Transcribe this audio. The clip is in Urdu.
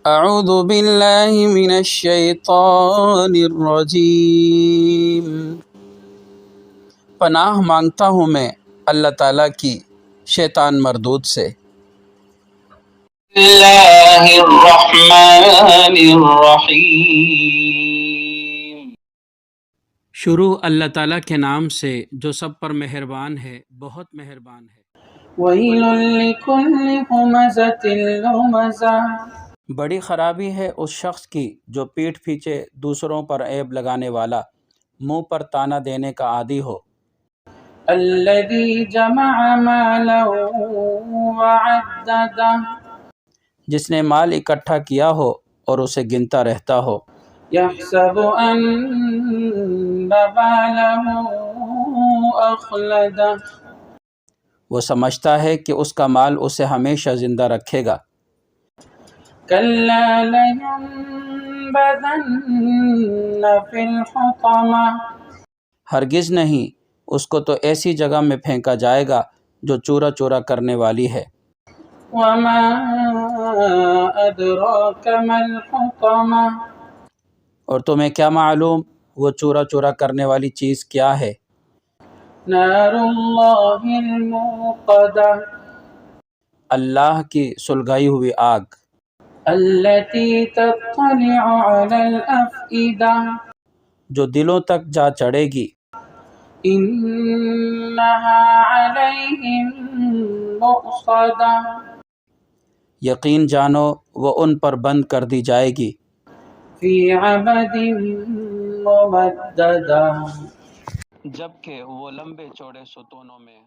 اعوذ باللہ من الشیطان الرجیم، پناہ مانگتا ہوں میں اللہ تعالیٰ کی شیطان مردود سے۔ اللہ الرحمن الرحیم، شروع اللہ تعالیٰ کے نام سے جو سب پر مہربان ہے، بہت مہربان ہے۔ ویل لکل ہمزۃ لمزہ، بڑی خرابی ہے اس شخص کی جو پیٹھ پیچھے دوسروں پر عیب لگانے والا، منہ پر تانا دینے کا عادی ہو۔ الذی جمع مالا وعددہ، جس نے مال اکٹھا کیا ہو اور اسے گنتا رہتا ہو۔ یحسب ان مالہ اخلدہ، وہ سمجھتا ہے کہ اس کا مال اسے ہمیشہ زندہ رکھے گا۔ کلا لینبذن فی الحطمہ، ہرگز نہیں، اس کو تو ایسی جگہ میں پھینکا جائے گا جو چورا چورا کرنے والی ہے۔ وما ادراک ما الحطمہ، اور تمہیں کیا معلوم وہ چورا چورا کرنے والی چیز کیا ہے؟ نار اللہ الموقدہ، اللہ کی سلگائی ہوئی آگ، التي تطلع على الافئدہ، جو دلوں تک جا چڑھے گی۔ انہا علیہم مؤصدہ، یقین جانو وہ ان پر بند کر دی جائے گی۔ فی عمد ممددہ، جبکہ وہ لمبے چوڑے ستونوں میں